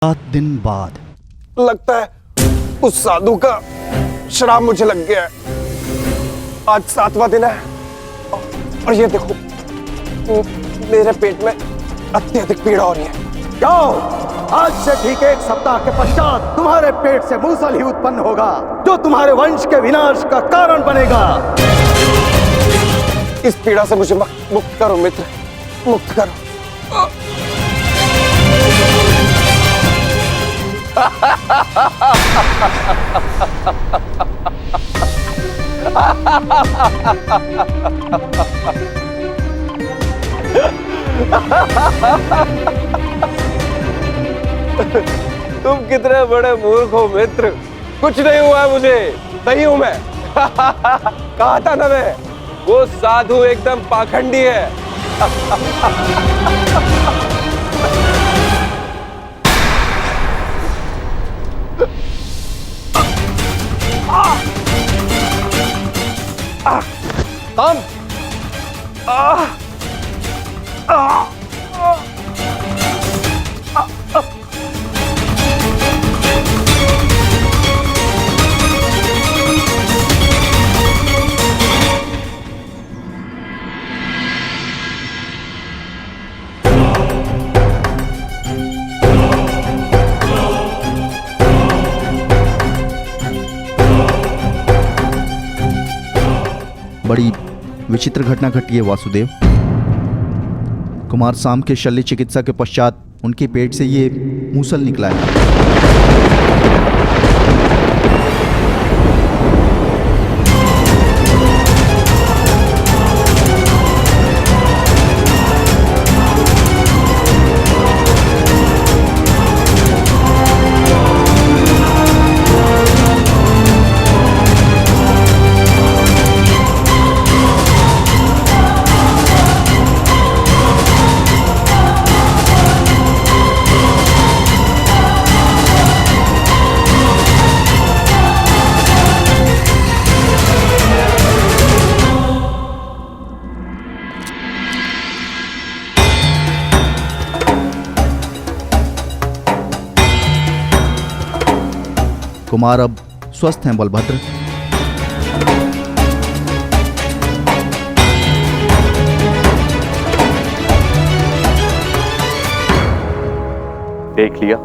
7 दिन बाद लगता है उस साधु का श्राप मुझे लग गया है। आज 7वां दिन है और ये देखो मेरे पेट में अत्यधिक पीड़ा हो रही है। जाओ, आज से ठीक 1 सप्ताह के पश्चात तुम्हारे पेट से मूसल ही उत्पन्न होगा जो तुम्हारे वंश के विनाश का कारण बनेगा। इस पीड़ा से मुझे मुक्त करो मित्र, मुक्त करो। तुम कितने बड़े मूर्ख हो मित्र, कुछ नहीं हुआ मुझे, सही हूं मैं। कहा था ना मैं, वो साधु एकदम पाखंडी है। बड़ी विचित्र घटना घटी है वासुदेव। कुमार साम के शल्य चिकित्सा के पश्चात उनके पेट से ये मूसल निकला है। कुमार अब स्वस्थ हैं बलभद्र। देख लिया,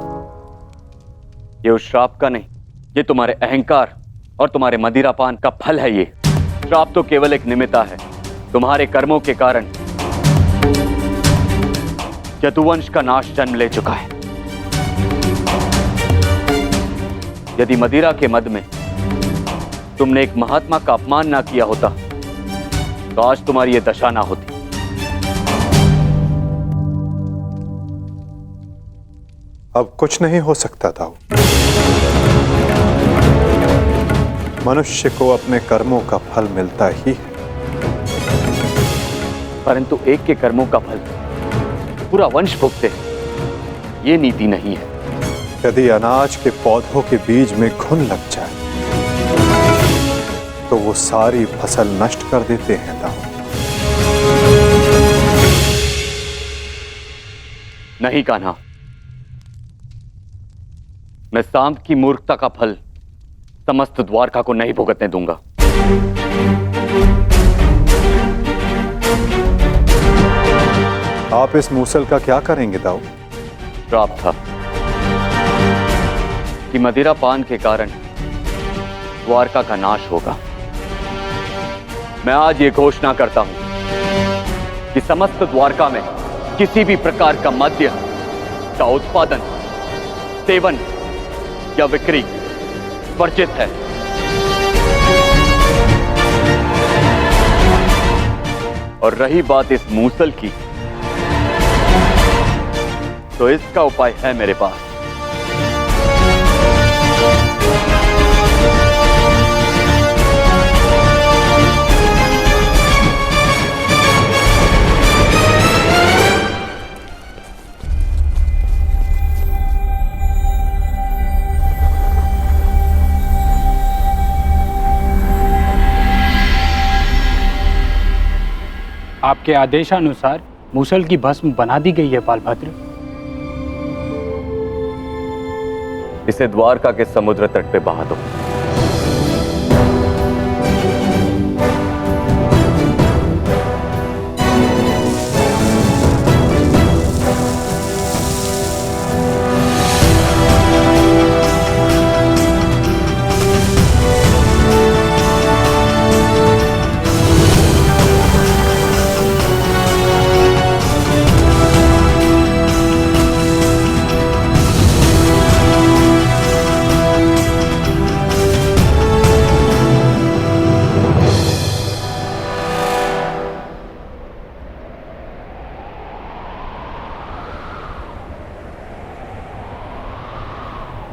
ये उस श्राप का नहीं, ये तुम्हारे अहंकार और तुम्हारे मदिरापान का फल है। ये श्राप तो केवल एक निमित्ता है। तुम्हारे कर्मों के कारण यदुवंश का नाश जन्म ले चुका है। यदि मदिरा के मद में तुमने एक महात्मा का अपमान ना किया होता तो आज तुम्हारी ये दशा ना होती। अब कुछ नहीं हो सकता था। मनुष्य को अपने कर्मों का फल मिलता ही है, परंतु एक के कर्मों का फल पूरा वंश भुगते, ये नीति नहीं है। यदि अनाज के पौधों के बीज में घुन लग जाए तो वो सारी फसल नष्ट कर देते हैं दाऊ। नहीं कान्हा, मैं सांप की मूर्खता का फल समस्त द्वारका को नहीं भुगतने दूंगा। आप इस मूसल का क्या करेंगे दाऊ? श्राप था कि मदिरा पान के कारण द्वारका का नाश होगा। मैं आज ये घोषणा करता हूं कि समस्त द्वारका में किसी भी प्रकार का मद्य का उत्पादन, सेवन या बिक्री वर्जित है। और रही बात इस मूसल की, तो इसका उपाय है मेरे पास। आपके आदेशानुसार मूसल की भस्म बना दी गई है बालभद्र। इसे द्वारका के समुद्र तट पे बहा दो।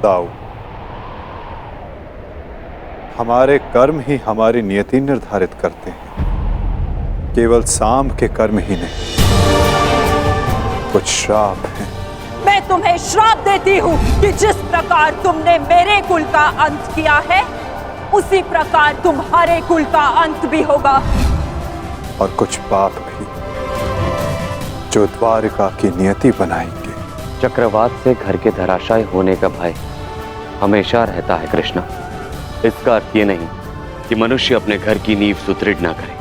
दाऊ, हमारे कर्म ही हमारी नियति निर्धारित करते हैं, केवल सांब के कर्म ही नहीं। कुछ श्राप हैं। मैं तुम्हें श्राप देती हूँ कि जिस प्रकार तुमने मेरे कुल का अंत किया है, उसी प्रकार तुम्हारे कुल का अंत भी होगा। और कुछ पाप भी जो द्वारिका की नियति बनाएंगे। चक्रवात से घर के धराशायी होने का भय हमेशा रहता है कृष्णा। इसका अर्थ ये नहीं कि मनुष्य अपने घर की नींव सुदृढ़ ना करे।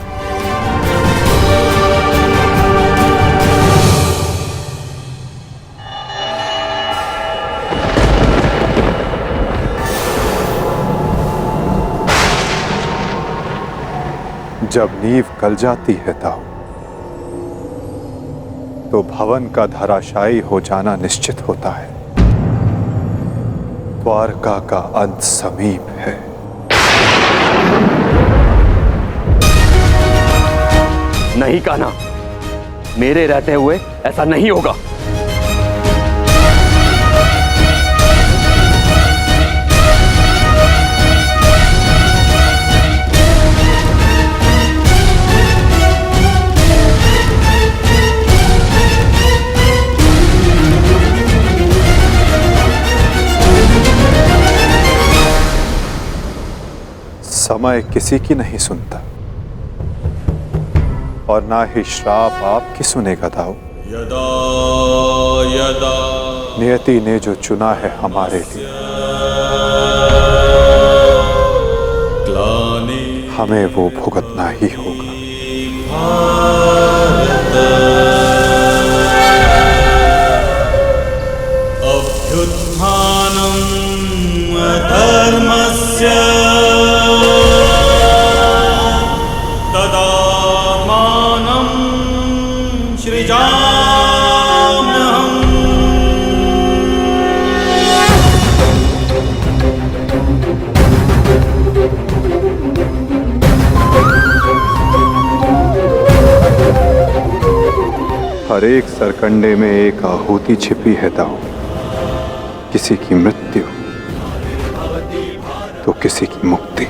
जब नींव गल जाती है दाऊ, तो भवन का धराशायी हो जाना निश्चित होता है। द्वारका का अंत समीप है। नहीं कान्हा, मेरे रहते हुए ऐसा नहीं होगा। समय किसी की नहीं सुनता और ना ही श्राप आपकी सुनेगा दाऊ। यदा यदा नियति ने जो चुना है हमारे लिए, ग्लानि हमें वो भुगतना ही होगा। अभ्युत्थानम् अधर्मस्य तदात्मानं सृजाम्यहम्। हर एक सरकंडे में एक आहुति छिपी है दाऊ। किसी की मृत्यु तो किसी की मुक्ति।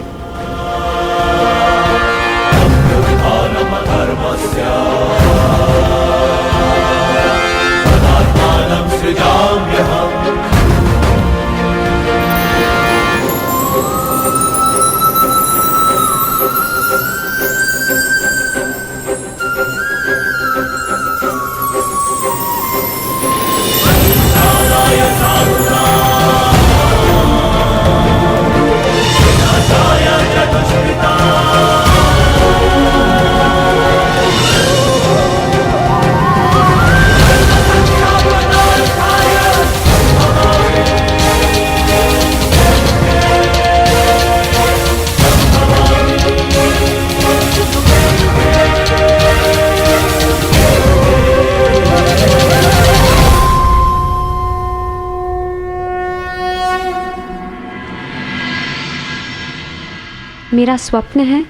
मेरा स्वप्न है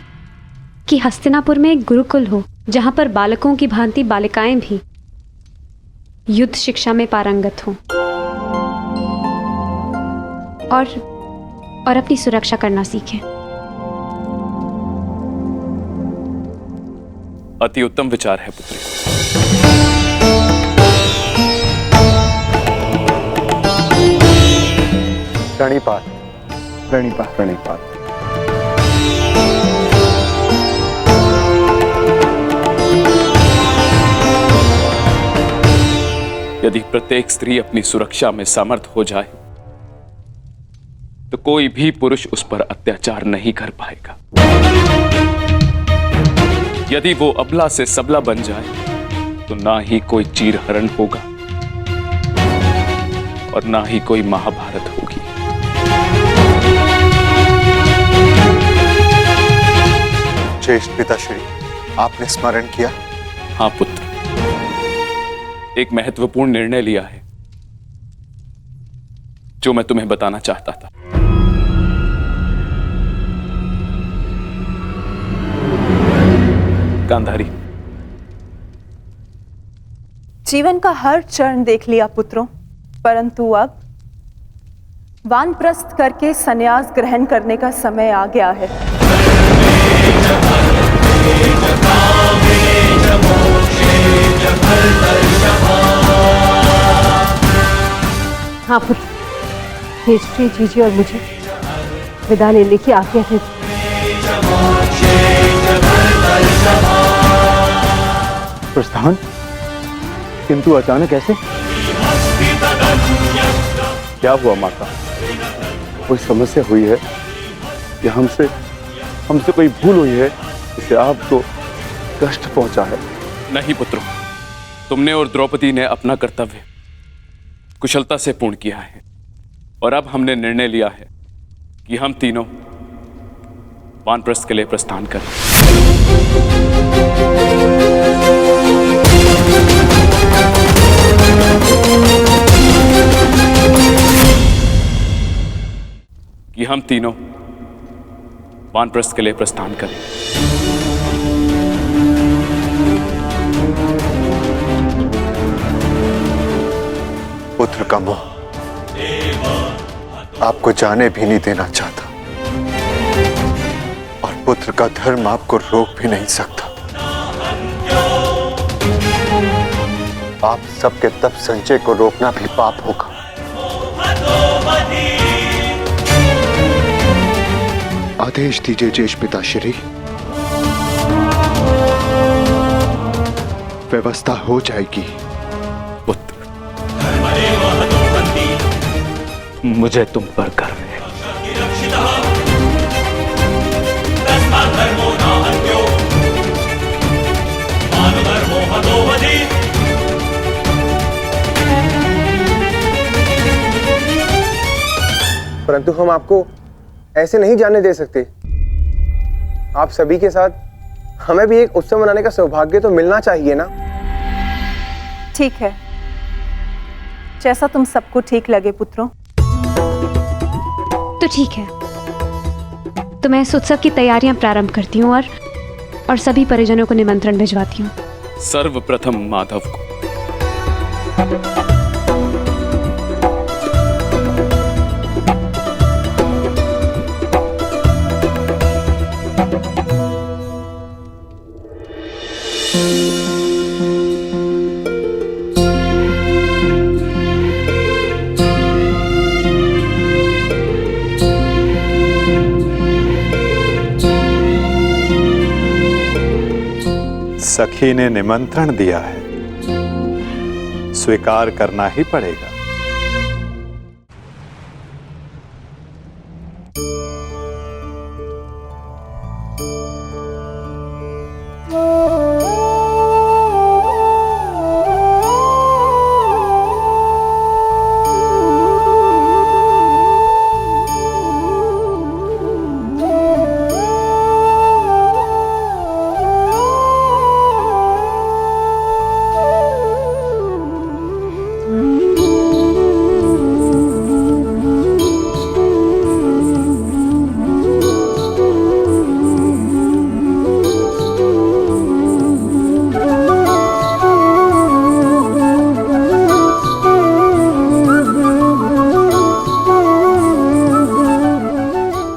कि हस्तिनापुर में एक गुरुकुल हो, जहां पर बालकों की भांति बालिकाएं भी युद्ध शिक्षा में पारंगत हों और अपनी सुरक्षा करना सीखें। अति उत्तम विचार है पुत्री। प्रणिपात, प्रणिपात, प्रणिपात। यदि प्रत्येक स्त्री अपनी सुरक्षा में समर्थ हो जाए तो कोई भी पुरुष उस पर अत्याचार नहीं कर पाएगा। यदि वो अबला से सबला बन जाए तो ना ही कोई चीरहरण होगा और ना ही कोई महाभारत होगी। ज्येष्ठ पिताश्री, आपने स्मरण किया? हाँ पुत्र, एक महत्वपूर्ण निर्णय लिया है जो मैं तुम्हें बताना चाहता था। गांधारी, जीवन का हर चरण देख लिया पुत्रों, परंतु अब वानप्रस्थ करके संन्यास ग्रहण करने का समय आ गया है। हाँ पुत्र, हिस्ट्री जीजी और मुझे विदा लेने की आज्ञा दे। प्रस्थान? किंतु अचानक ऐसे? क्या हुआ माता? कोई समस्या हुई है या हमसे कोई भूल हुई है जिससे आपको कष्ट पहुंचा है? नहीं पुत्रों, तुमने और द्रौपदी ने अपना कर्तव्य कुशलता से पूर्ण किया है और अब हमने निर्णय लिया है कि हम तीनों वानप्रस्थ के लिए प्रस्थान करें। कि हम तीनों वानप्रस्थ के लिए प्रस्थान करें। पुत्र का मोह आपको जाने भी नहीं देना चाहता और पुत्र का धर्म आपको रोक भी नहीं सकता। आप सबके तप संचय को रोकना भी पाप होगा। आदेश दीजिए ज्येष्ठ पिताश्री, व्यवस्था हो जाएगी। पुत्र, मुझे तुम पर गर्व है। परंतु हम आपको ऐसे नहीं जाने दे सकते। आप सभी के साथ हमें भी एक उत्सव मनाने का सौभाग्य तो मिलना चाहिए ना। ठीक है, जैसा तुम सबको ठीक लगे पुत्रों। तो ठीक है, तो मैं इस उत्सव की तैयारियां प्रारंभ करती हूँ और सभी परिजनों को निमंत्रण भिजवाती हूँ। सर्वप्रथम माधव को। सखी ने निमंत्रण दिया है, स्वीकार करना ही पड़ेगा।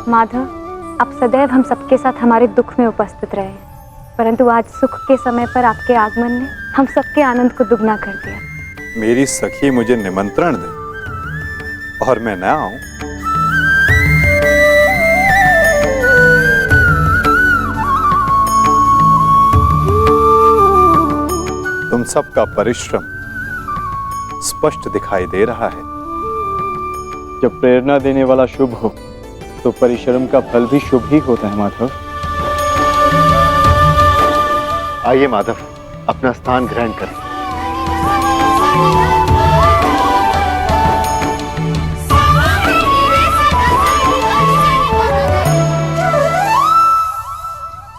माधव, आप सदैव हम सबके साथ हमारे दुख में उपस्थित रहे, परंतु आज सुख के समय पर आपके आगमन ने हम सबके आनंद को दुगना कर दिया। मेरी सखी मुझे निमंत्रण दे और मैं न आऊं? तुम सबका परिश्रम स्पष्ट दिखाई दे रहा है। जब प्रेरणा देने वाला शुभ हो तो परिश्रम का फल भी शुभ ही होता है माधव। आइए माधव, अपना स्थान ग्रहण करें।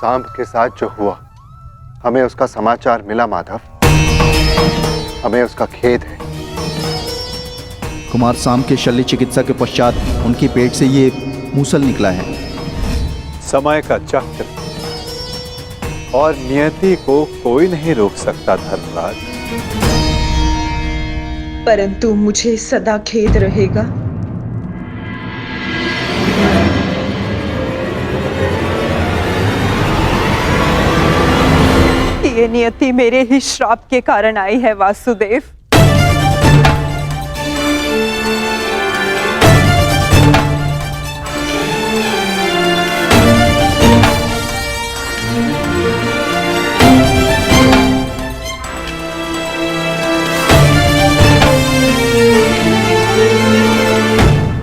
सांब के साथ जो हुआ, हमें उसका समाचार मिला माधव। हमें उसका खेद है। कुमार सांब के शल्य चिकित्सा के पश्चात उनके पेट से ये मूसल निकला है। समय का चक्र और नियति को कोई नहीं रोक सकता धर्मराज। परंतु मुझे सदा खेद रहेगा। ये नियति मेरे ही श्राप के कारण आई है वासुदेव।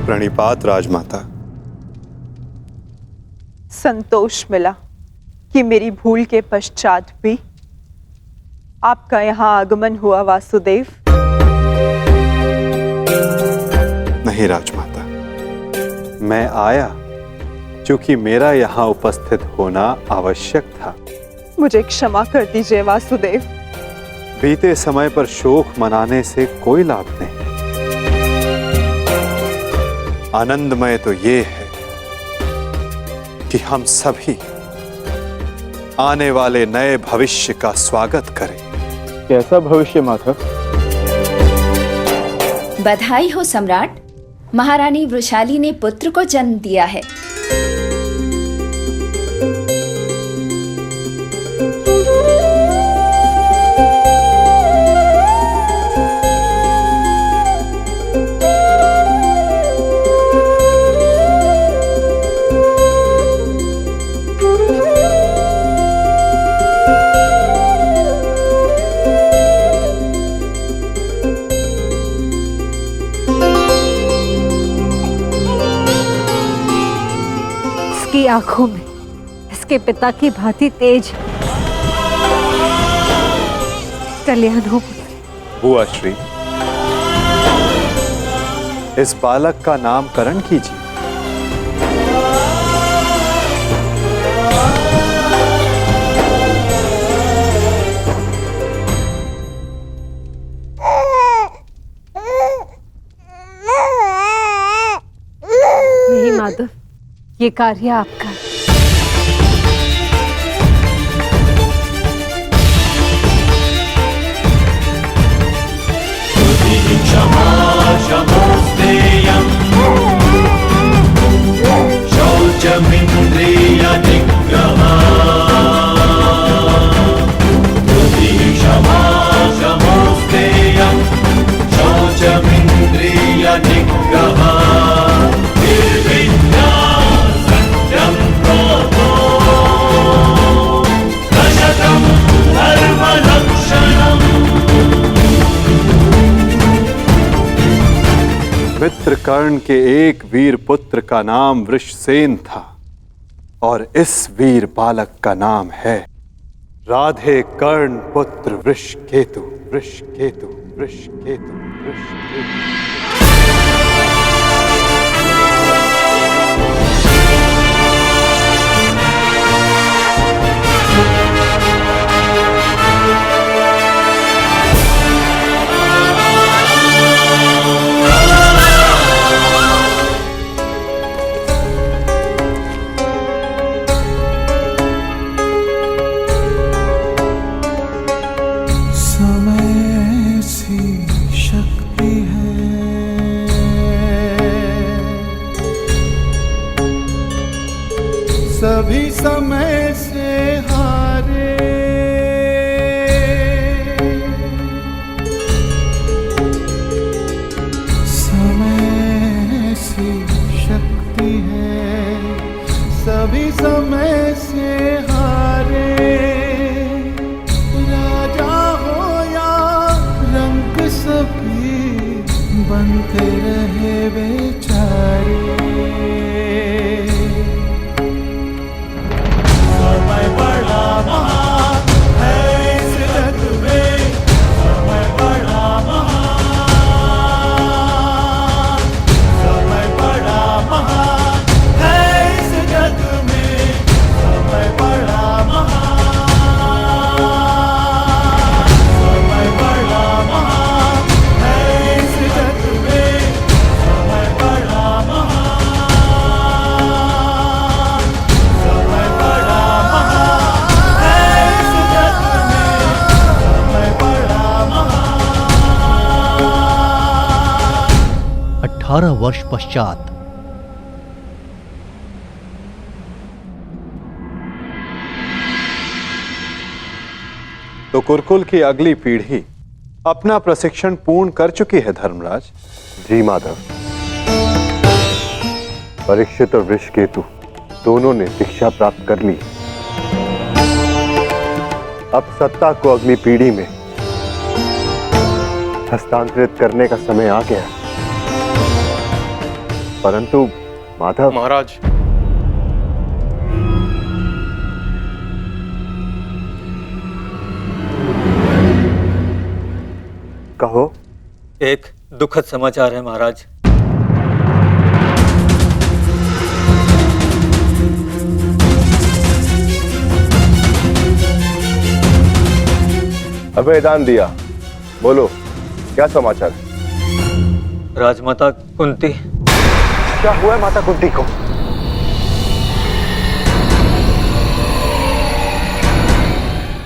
प्रणिपात राजमाता। संतोष मिला कि मेरी भूल के पश्चात भी आपका यहाँ आगमन हुआ वासुदेव। नहीं राजमाता, मैं आया क्योंकि मेरा यहाँ उपस्थित होना आवश्यक था। मुझे क्षमा कर दीजिए वासुदेव। बीते समय पर शोक मनाने से कोई लाभ नहीं। आनंदमय तो ये है कि हम सभी आने वाले नए भविष्य का स्वागत करें। कैसा भविष्य माधव? बधाई हो सम्राट, महारानी वृषाली ने पुत्र को जन्म दिया है। इसकी आंखों में इसके पिता की भांति तेज कल्याण हो। बुआ श्री, इस बालक का नामकरण कीजिए। नहीं माधव, ये कार्य आपका है। शौचमिन्द्रिय निग्रह क्षमा शमोस्तेयं शौचमिन्द्रिय निग्रह निर्विद्या सत्यं प्रोतो दशकं धर्मलक्षणम्। मित्रकर्ण के एक वीर पुत्र का नाम वृषसेन था और इस वीर बालक का नाम है राधे कर्ण पुत्र वृषकेतु। वृषकेतु वृषकेतु वृषकेतु। सभी समय से हारे समय सी शक्ति है, सभी समय से हारे राजा हो या रंग सभी बनते रहे बेचारे। 18 वर्ष पश्चात। तो कुरुकुल की अगली पीढ़ी अपना प्रशिक्षण पूर्ण कर चुकी है धर्मराज। जी माधव, परीक्षित और वृषकेतु दोनों ने शिक्षा प्राप्त कर ली। अब सत्ता को अगली पीढ़ी में हस्तांतरित करने का समय आ गया। परंतु माधव महाराज, कहो। एक दुखद समाचार है महाराज। अभयदान दिया, बोलो क्या समाचार है? राजमाता कुंती। क्या हुआ है माता कुंती को?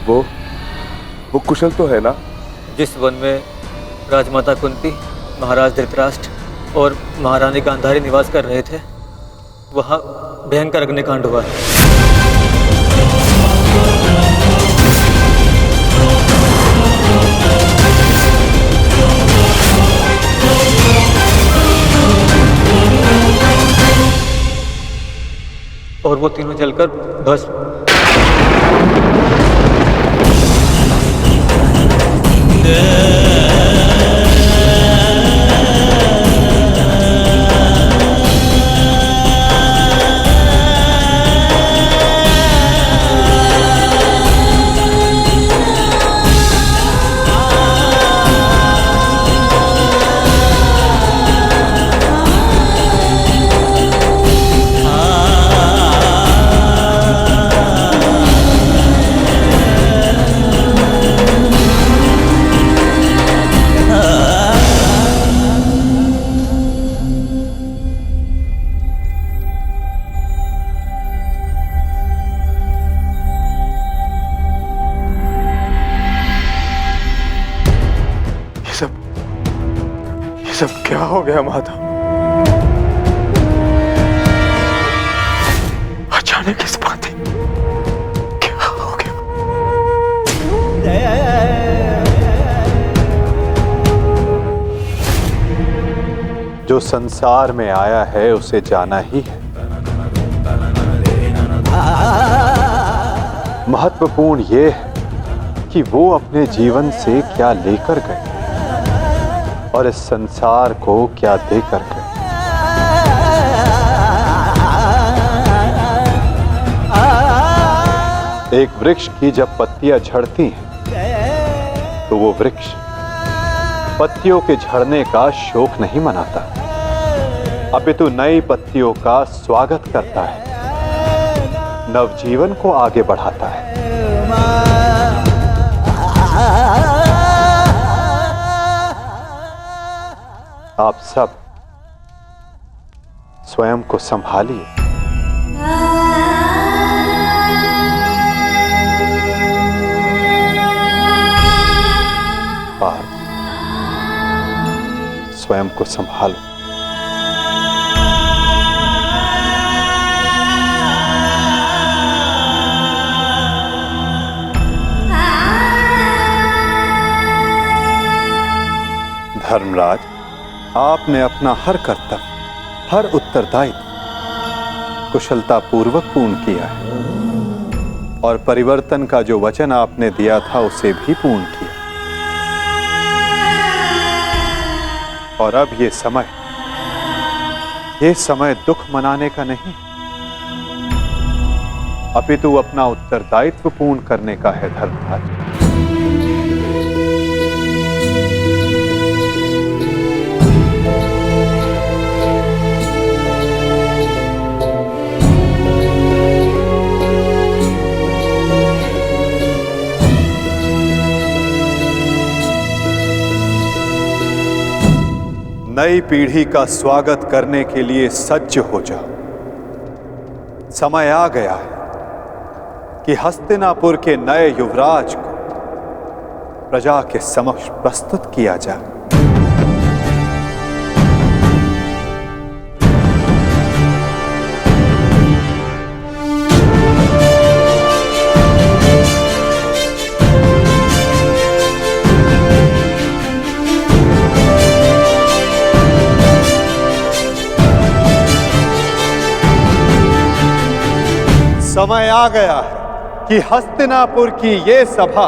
वो कुशल तो है ना? जिस वन में राजमाता कुंती, महाराज धृतराष्ट्र और महारानी गांधारी निवास कर रहे थे, वहां भयंकर अग्निकांड हुआ है। और वो तीनों जलकर भस्म। ये सब क्या हो गया माधव? अचानक इस बात क्या हो गया? जो संसार में आया है उसे जाना ही है। महत्वपूर्ण ये है कि वो अपने जीवन से क्या लेकर गए और इस संसार को क्या देकर गए। एक वृक्ष की जब पत्तियां झड़ती हैं तो वो वृक्ष पत्तियों के झड़ने का शोक नहीं मनाता, अपितु नई पत्तियों का स्वागत करता है, नवजीवन को आगे बढ़ाता है। आप सब स्वयं को संभालिए। पार्थ, स्वयं को संभालो। धर्मराज, आपने अपना हर कर्तव्य, हर उत्तरदायित्व कुशलता पूर्वक पूर्ण किया है और परिवर्तन का जो वचन आपने दिया था उसे भी पूर्ण किया। और अब ये समय दुख मनाने का नहीं, अपितु अपना उत्तरदायित्व पूर्ण करने का है धर्मराज। नई पीढ़ी का स्वागत करने के लिए सज्ज हो जाओ। समय आ गया है कि हस्तिनापुर के नए युवराज को प्रजा के समक्ष प्रस्तुत किया जाए। समय आ गया है कि हस्तिनापुर की ये सभा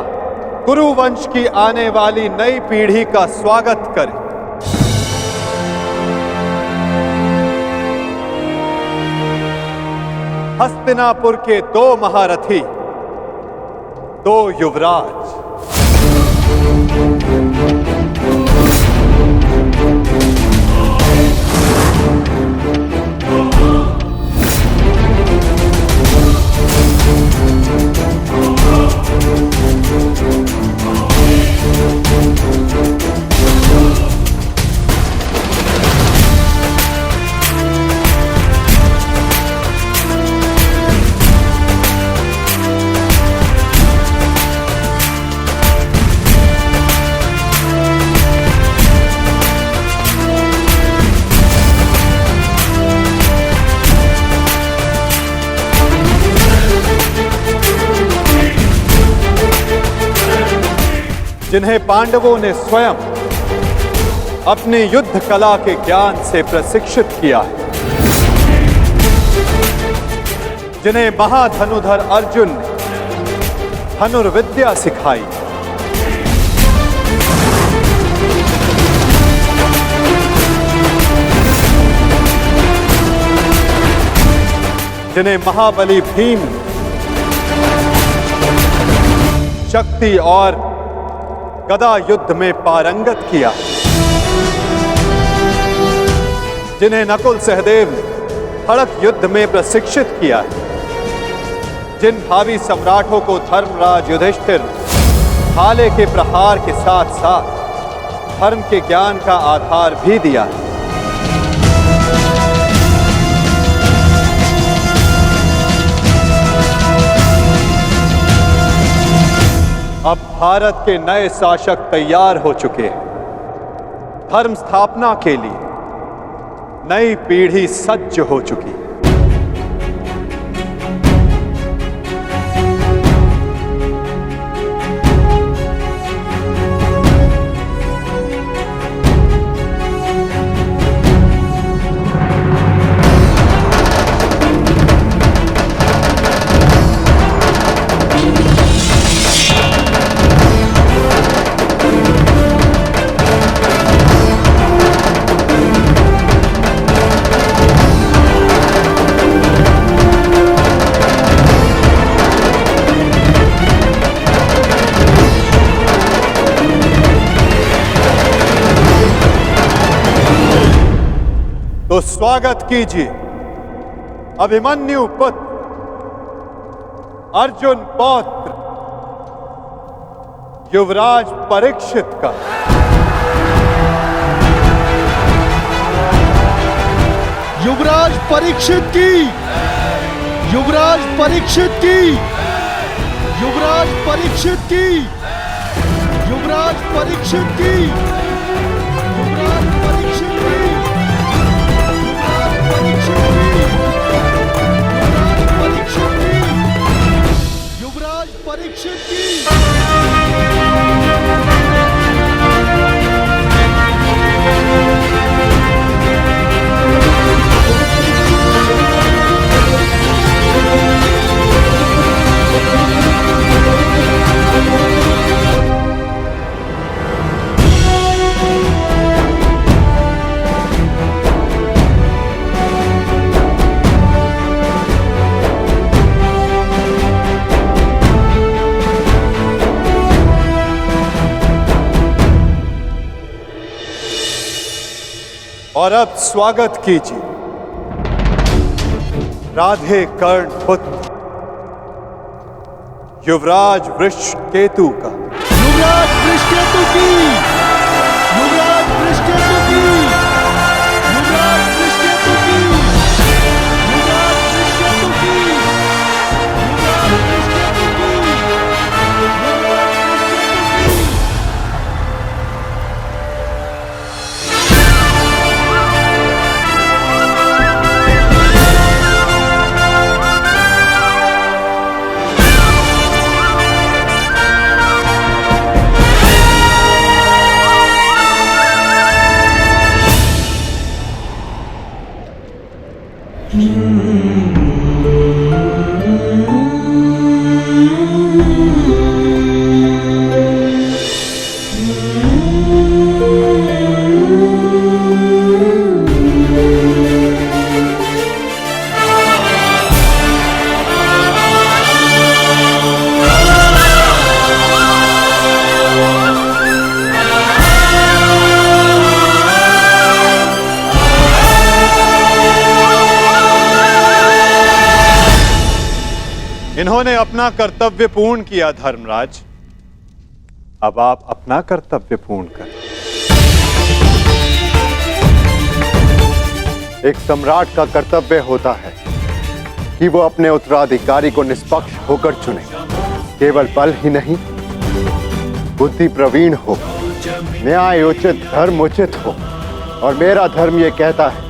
कुरुवंश की आने वाली नई पीढ़ी का स्वागत करे। हस्तिनापुर के 2 महारथी, 2 युवराज। जिन्हें पांडवों ने स्वयं अपनी युद्ध कला के ज्ञान से प्रशिक्षित किया है, जिन्हें महाधनुधर अर्जुन ने धनुर्विद्या सिखाई, जिन्हें महाबली भीम शक्ति और गदा युद्ध में पारंगत किया, जिन्हें नकुल सहदेव ने खड़ग युद्ध में प्रशिक्षित किया है, जिन भावी सम्राटों को धर्मराज युधिष्ठिर भाले के प्रहार के साथ साथ धर्म के ज्ञान का आधार भी दिया है। अब भारत के नए शासक तैयार हो चुके हैं। धर्म स्थापना के लिए नई पीढ़ी सज्ज हो चुकी है। तो स्वागत कीजिए अभिमन्यु पुत्र अर्जुन पौत्र युवराज परीक्षित का। युवराज परीक्षित की, युवराज परीक्षित की, युवराज परीक्षित की, युवराज परीक्षित की, युवराज परीक्षित की, युवराज परीक्षित की। और अब स्वागत कीजिए राधे कर्ण पुत्र युवराज वृषकेतु का। युवराज वृषकेतु की, युवराज वृषकेतु की, युवराज वृषकेतु की, युवराज वृषकेतु की, युवराज वृषकेतु की, युवराज वृषकेतु की। इन्होंने अपना कर्तव्य पूर्ण किया धर्मराज। अब आप अपना कर्तव्य पूर्ण करें। एक सम्राट का कर्तव्य होता है कि वो अपने उत्तराधिकारी को निष्पक्ष होकर चुने। केवल बल ही नहीं, बुद्धि प्रवीण हो, न्याय उचित, धर्म उचित हो। और मेरा धर्म ये कहता है,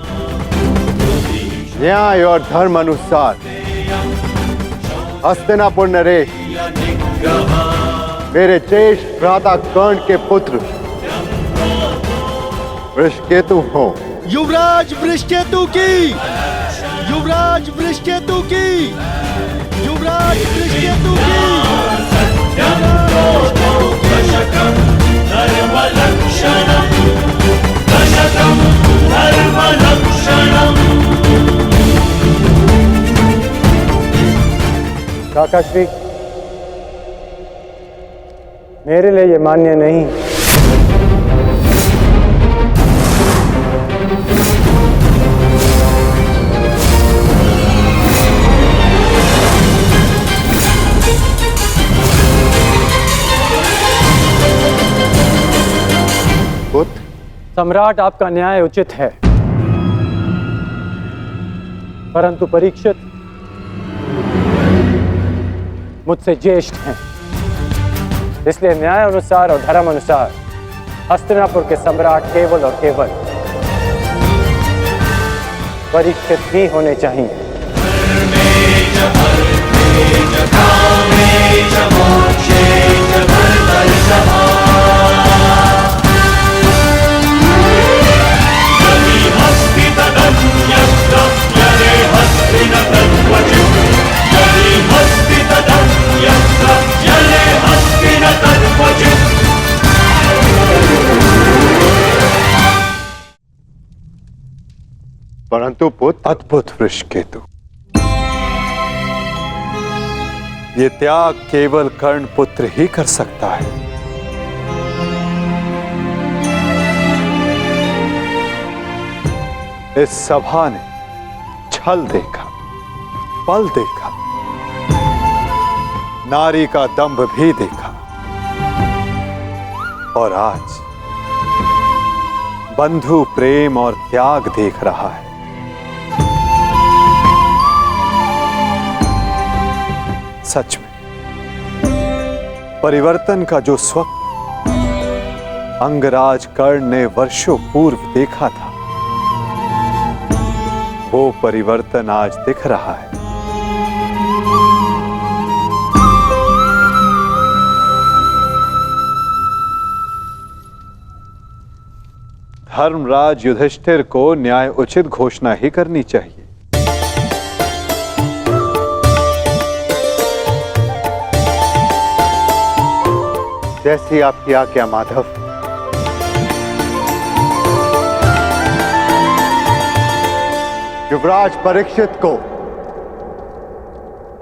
न्याय और धर्म अनुसार हस्तिनापुर नरेश मेरे ज्येष्ठ भ्राता कर्ण के पुत्र वृषकेतु हो। युवराज वृषकेतु की, युवराज वृषकेतु की, युवराज वृषकेतु की। काकाश्री, मेरे लिए ये मान्य नहीं। सम्राट आपका न्याय उचित है, परंतु परीक्षित मुझसे ज्येष्ठ हैं, इसलिए न्याय अनुसार और धर्म अनुसार हस्तिनापुर के सम्राट केवल और केवल परीक्षित ही होने चाहिए। परंतु पुत्र, अद्भुत वृषकेतु, ये त्याग केवल कर्ण पुत्र ही कर सकता है। इस सभा ने छल देखा, बल देखा, नारी का दंभ भी देखा, और आज बंधु प्रेम और त्याग देख रहा है। सच में परिवर्तन का जो स्वप्न अंगराज कर्ण ने वर्षों पूर्व देखा था, वो परिवर्तन आज दिख रहा है। धर्मराज युधिष्ठिर को न्याय उचित घोषणा ही करनी चाहिए। जैसी आपकी आज्ञा माधव। युवराज परीक्षित को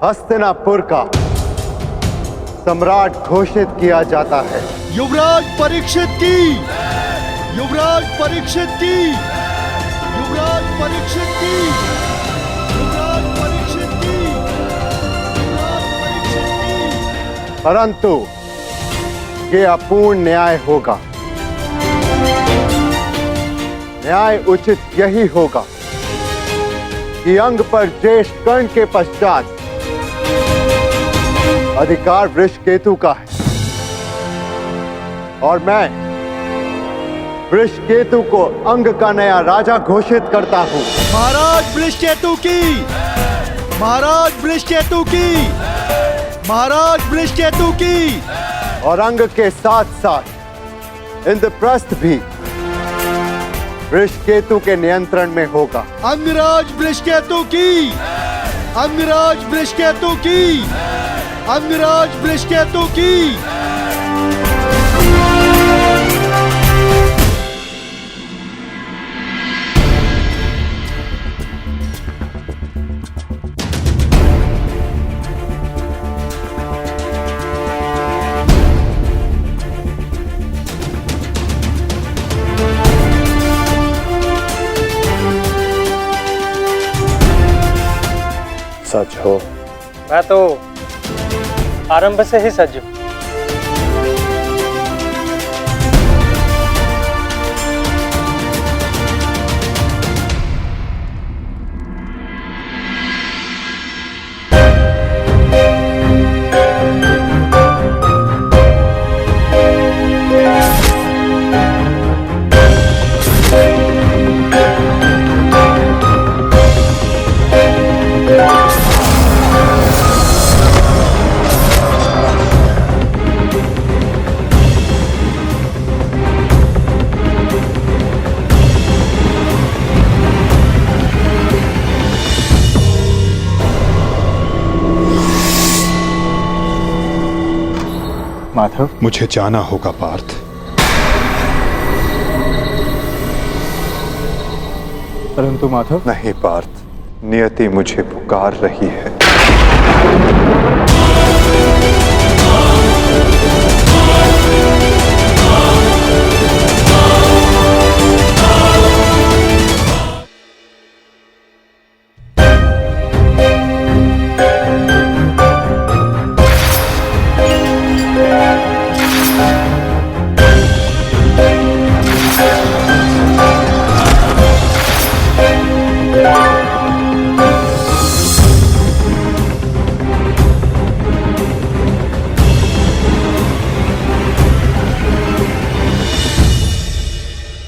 हस्तिनापुर का सम्राट घोषित किया जाता है। युवराज परीक्षित की, युवराज परीक्षित की, युवराज परीक्षित की, युवराज परीक्षित की, युवराज परीक्षित की। परंतु ये अपूर्ण न्याय होगा। न्याय उचित यही होगा कि अंग पर ज्येष्ठ कर्ण के पश्चात अधिकार वृषकेतु का है, और मैं वृषकेतु को अंग का नया राजा घोषित करता हूं। महाराज वृषकेतु की, महाराज वृषकेतु की, महाराज वृषकेतु की। और अंग के साथ साथ इंद्रप्रस्थ भी वृषकेतु के नियंत्रण में होगा। अंगराज वृषकेतु की, अंगराज वृषकेतु की, अंगराज वृषकेतु की। सच हो। मैं तो आरंभ से ही सज्ज हूं। माधव, मुझे जाना होगा पार्थ। परंतु माधव। नहीं पार्थ, नियति मुझे पुकार रही है।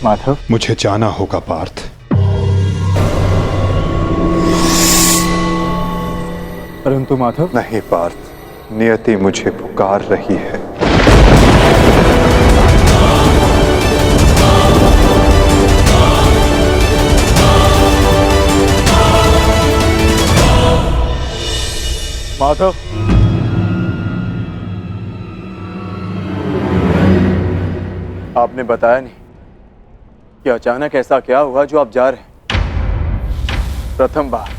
माधव, मुझे जाना होगा पार्थ। परंतु माधव। नहीं पार्थ, नियति मुझे पुकार रही है। माधव, आपने बताया नहीं कि अचानक ऐसा क्या हुआ जो आप जा रहे हैं। प्रथम बार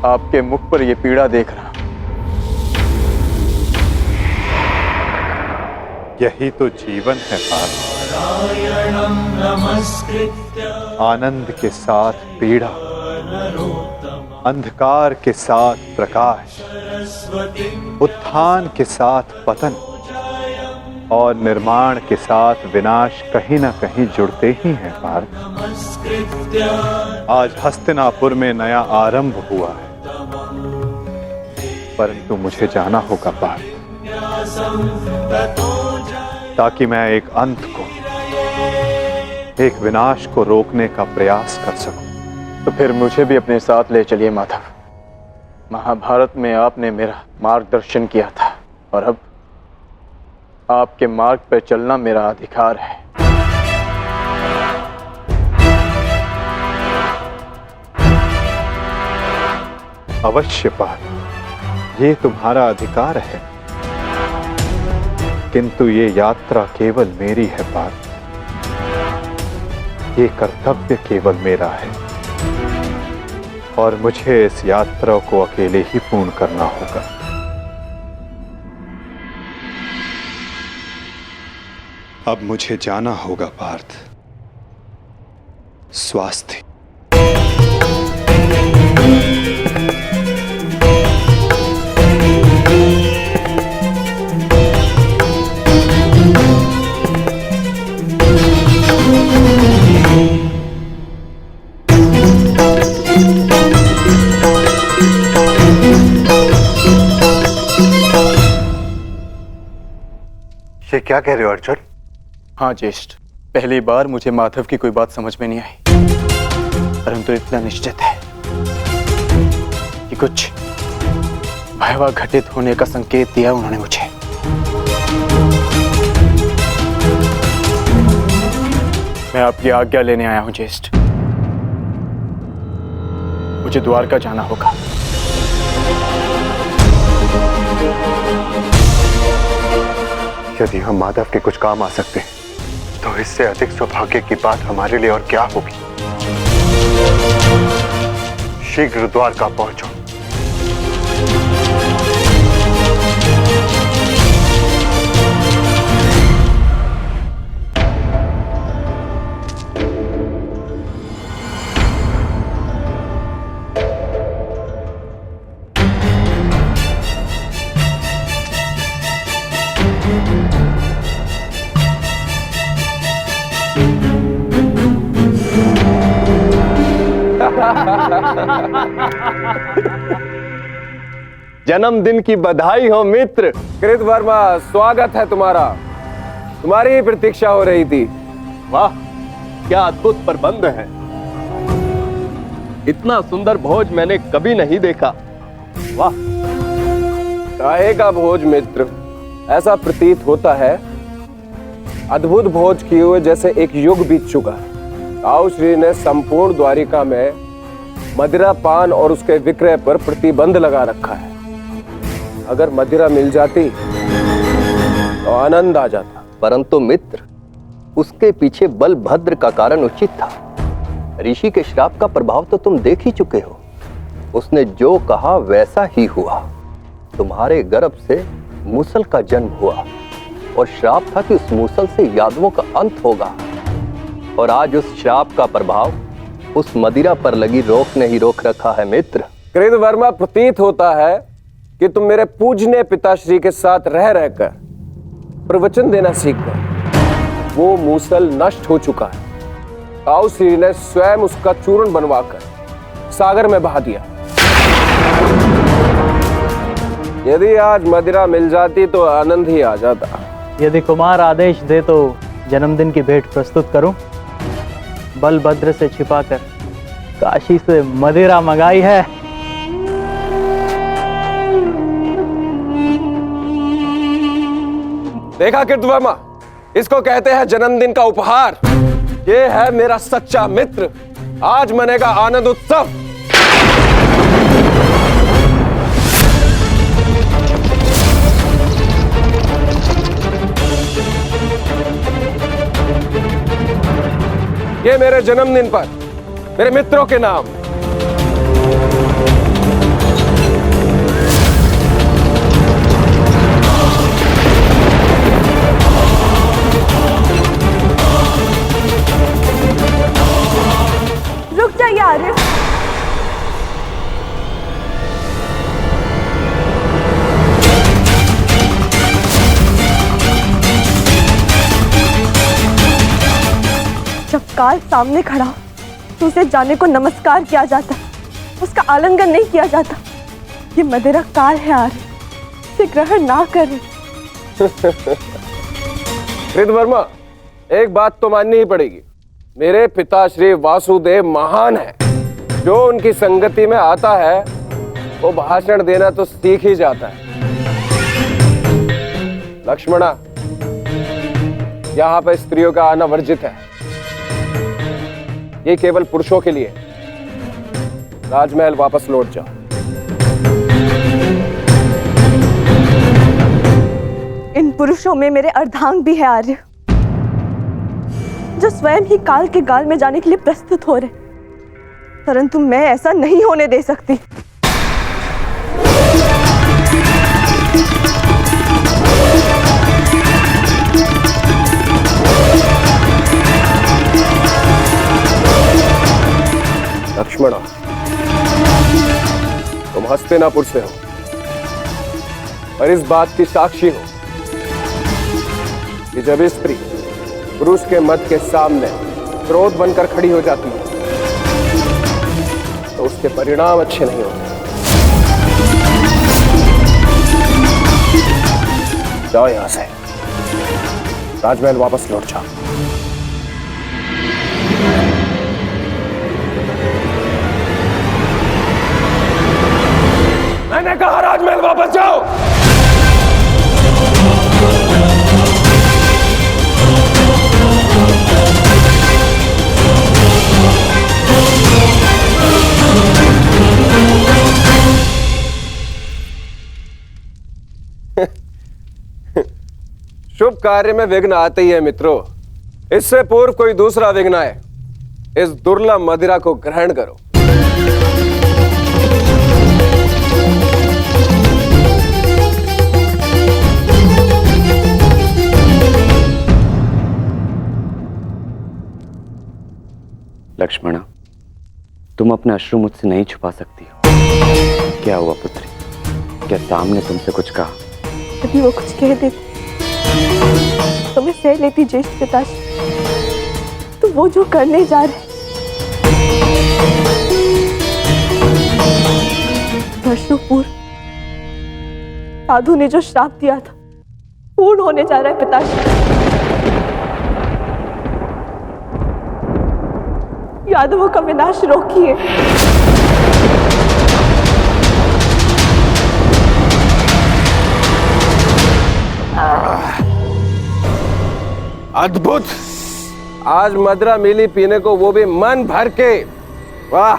आपके मुख पर यह पीड़ा देख रहा। यही तो जीवन है पार्थ। आनंद के साथ पीड़ा, अंधकार के साथ प्रकाश, उत्थान के साथ पतन और निर्माण के साथ विनाश कहीं ना कहीं जुड़ते ही हैं पार्थ। आज हस्तिनापुर में नया आरंभ हुआ है, परंतु मुझे जाना होगा पार्थ, ताकि मैं एक अंत को, एक विनाश को रोकने का प्रयास कर सकूं। तो फिर मुझे भी अपने साथ ले चलिए माधव। महाभारत में आपने मेरा मार्गदर्शन किया था और अब आपके मार्ग पर चलना मेरा अधिकार है। अवश्य पार्थ, ये तुम्हारा अधिकार है, किंतु ये यात्रा केवल मेरी है पार्थ। ये कर्तव्य केवल मेरा है और मुझे इस यात्रा को अकेले ही पूर्ण करना होगा। अब मुझे जाना होगा पार्थ। स्वास्थ्य। ये क्या कह रहे हो अर्जुन? हाँ ज्येष्ठ, पहली बार मुझे माधव की कोई बात समझ में नहीं आई, परंतु इतना निश्चित है कि कुछ भयावह घटित होने का संकेत दिया उन्होंने मुझे। मैं आपकी आज्ञा लेने आया हूं ज्येष्ठ। मुझे द्वारका जाना होगा। यदि हम माधव के कुछ काम आ सकते हैं, तो इससे अधिक सौभाग्य की बात हमारे लिए और क्या होगी। शीघ्र द्वारका पहुंचो। जन्मदिन की बधाई हो मित्र। कृतवर्मा, स्वागत है तुम्हारा। तुम्हारी ही प्रतीक्षा हो रही थी। वाह, क्या अद्भुत प्रबंध है। इतना सुंदर भोज मैंने कभी नहीं देखा। वाह। काहे का भोज मित्र? ऐसा प्रतीत होता है अद्भुत भोज किए हुए जैसे एक युग बीत चुका है। ताऊ श्री ने संपूर्ण द्वारिका में मदिरा पान और उसके विक्रय पर प्रतिबंध लगा रखा है। अगर मदिरा मिल जाती तो आनंद आ जाता। परंतु मित्र, उसके पीछे बलभद्र का कारण उचित था। ऋषि के श्राप का प्रभाव तो तुम देख ही चुके हो। उसने जो कहा वैसा ही हुआ। तुम्हारे गर्भ से मूसल का जन्म हुआ और श्राप था कि उस मूसल से यादवों का अंत होगा। और आज उस श्राप का प्रभाव उस मदिरा पर लगी रोक ने ही रोक रखा है मित्र। कृतवर्मा, प्रतीत होता है कि तुम मेरे पूजनीय पिताश्री के साथ रह रहकर प्रवचन देना सीख गए। वो मूसल नष्ट हो चुका है। ताऊ श्री ने स्वयं उसका चूर्ण बनवाकर सागर में बहा दिया। यदि आज मदिरा मिल जाती तो आनंद ही आ जाता। यदि कुमार आदेश दे तो जन्मदिन की भेंट प्रस्तुत करूं। बलभद्र से छिपाकर काशी से मदिरा मंगाई है। देखा कृतवर्मा, इसको कहते हैं जन्मदिन का उपहार। ये है मेरा सच्चा मित्र। आज मनेगा आनंद उत्सव। ये मेरे जन्मदिन पर मेरे मित्रों के नाम। रुक जाइए आर्य। जब काल सामने खड़ा तो उसे जाने को नमस्कार किया जाता, उसका आलिंगन नहीं किया जाता। ये मदिरा काल है आर्य, इसे ग्रहण ना करें। कृतवर्मा, एक बात तो माननी ही पड़ेगी। मेरे पिताश्री वासुदेव महान है। जो उनकी संगति में आता है वो भाषण देना तो सीख ही जाता है। लक्ष्मणा, यहाँ पर स्त्रियों का आना वर्जित है। ये केवल पुरुषों के लिए। राजमहल वापस लौट जाओ। इन पुरुषों में मेरे अर्धांग भी है आर्य, जो स्वयं ही काल के गाल में जाने के लिए प्रस्तुत हो रहे। परंतु मैं ऐसा नहीं होने दे सकती। लक्ष्मणा, तुम हस्तिनापुर से हो और इस बात की साक्षी हो कि जब स्त्री पुरुष के मत के सामने क्रोध बनकर खड़ी हो जाती है तो उसके परिणाम अच्छे नहीं होते। जाओ यहां से, राजमहल वापस लौट जाओ। मैंने कहा राजमहल वापस जाओ। शुभ कार्य में विघ्न आते ही है मित्रों। इससे पूर्व कोई दूसरा विघ्न आए, इस दुर्लभ मदिरा को ग्रहण करो। लक्ष्मणा, तुम अपना अश्रु मुझसे नहीं छुपा सकती हो। क्या हुआ पुत्री? क्या सामने तुमसे कुछ कहा? यदि वो कुछ कह देती तो मैं सह लेती ज्येष्ठ पिताश्री। तो वो जो करने जा रहे वर्षों पूर्व साधु ने जो श्राप दिया था पूर्ण होने जा रहा है पिताजी। यादवों का विनाश रोकिए। अद्भुत! आज मदरा मिली पीने को, वो भी मन भर के। वाह!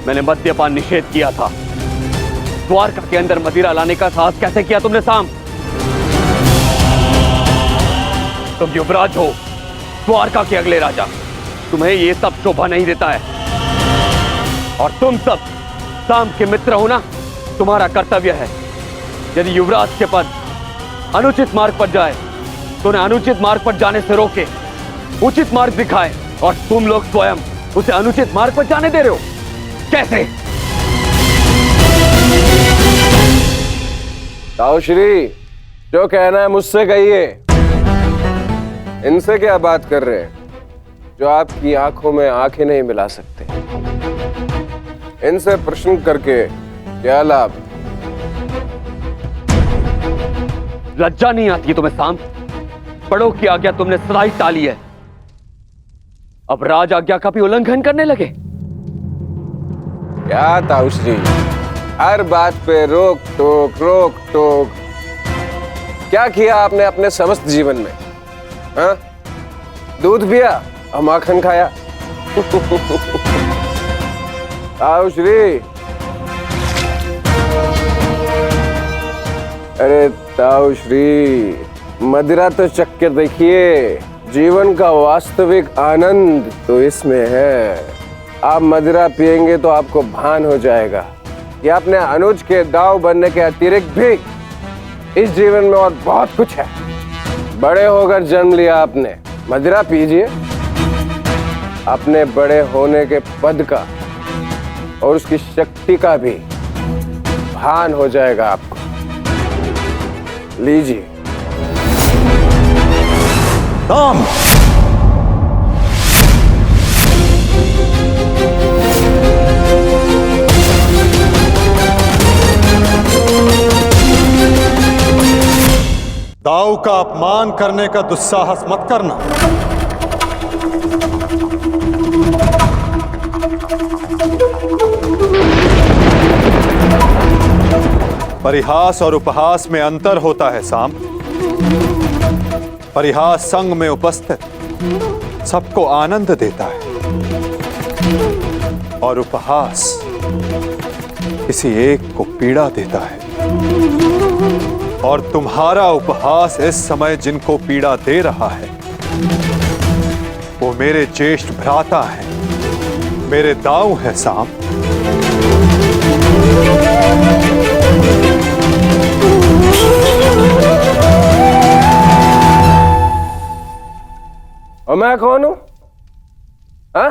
मैंने मद्यपान निषेध किया था। द्वारका के अंदर मदिरा लाने का साहस कैसे किया तुमने साम? तुम युवराज हो, द्वारका के अगले राजा, तुम्हें ये सब शोभा नहीं देता है। और तुम सब साम के मित्र हो ना, तुम्हारा कर्तव्य है यदि युवराज के पद अनुचित मार्ग पर जाए तो उन्हें अनुचित मार्ग पर जाने से रोके, उचित मार्ग दिखाए। और तुम लोग स्वयं उसे अनुचित मार्ग पर जाने दे रहे हो, कैसे? ताऊश्री, जो कहना है मुझसे कहिए। इनसे क्या बात कर रहे हैं जो आपकी आंखों में आंखें नहीं मिला सकते? इनसे प्रश्न करके क्या लाभ? लज्जा नहीं आती तुम्हें साम? बड़ों की आज्ञा तुमने सदाई टाली है, अब राज आज्ञा का भी उल्लंघन करने लगे। क्या ताऊश्री, हर बात पे रोक टोक। क्या किया आपने अपने समस्त जीवन में? हाँ? दूध पिया और माखन खाया। ताऊश्री, अरे ताऊश्री, मदिरा तो चख के देखिए। जीवन का वास्तविक आनंद तो इसमें है। आप मदिरा पिएंगे तो आपको भान हो जाएगा कि अपने अनुज के दाव बनने के अतिरिक्त भी इस जीवन में और बहुत कुछ है। बड़े होकर जन्म लिया आपने, मदिरा पीजिए। अपने बड़े होने के पद का और उसकी शक्ति का भी भान हो जाएगा आपको। लीजिए। राम! दाऊ का अपमान करने का दुस्साहस मत करना। परिहास और उपहास में अंतर होता है साम। परिहास संग में उपस्थित सबको आनंद देता है और उपहास किसी एक को पीड़ा देता है। और तुम्हारा उपहास इस समय जिनको पीड़ा दे रहा है वो मेरे ज्येष्ठ भ्राता हैं, मेरे दाऊ हैं साम। और मैं कौन हूं? हाँ?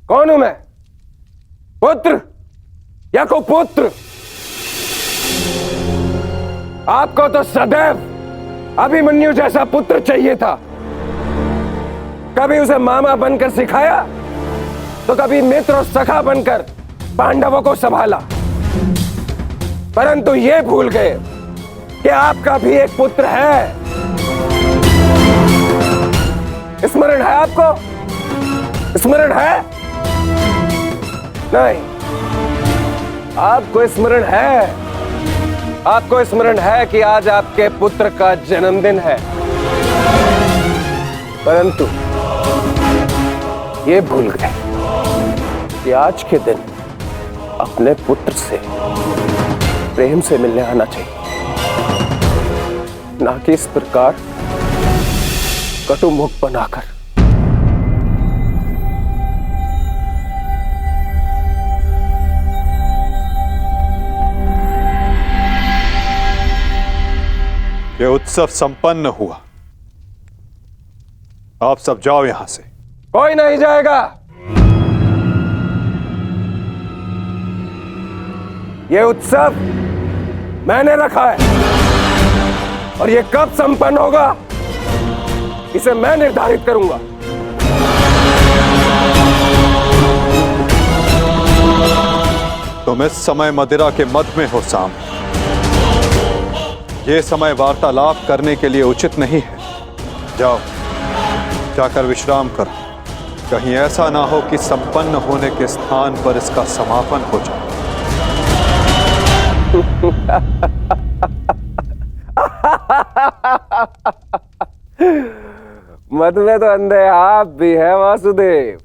कौन हूं मैं? पुत्र या कुपुत्र? आपको तो सदैव अभिमन्यु जैसा पुत्र चाहिए था। कभी उसे मामा बनकर सिखाया तो कभी मित्र और सखा बनकर पांडवों को संभाला, परंतु ये भूल गए कि आपका भी एक पुत्र है। स्मरण है आपको? स्मरण है? नहीं, आपको स्मरण है। आपको स्मरण है कि आज आपके पुत्र का जन्मदिन है, परंतु ये भूल गए कि आज के दिन अपने पुत्र से प्रेम से मिलने आना चाहिए, ना कि इस प्रकार कटु मुख बनाकर। ये उत्सव संपन्न हुआ, आप सब जाओ यहां से। कोई नहीं जाएगा। ये उत्सव मैंने रखा है और ये कब संपन्न होगा इसे मैं निर्धारित करूंगा। तुम इस समय मदिरा के मद में हो साम। ये समय वार्तालाप करने के लिए उचित नहीं है। जाओ, जाकर विश्राम करो। कहीं ऐसा ना हो कि संपन्न होने के स्थान पर इसका समापन हो जाए। मद में तो अंधे आप भी है वासुदेव।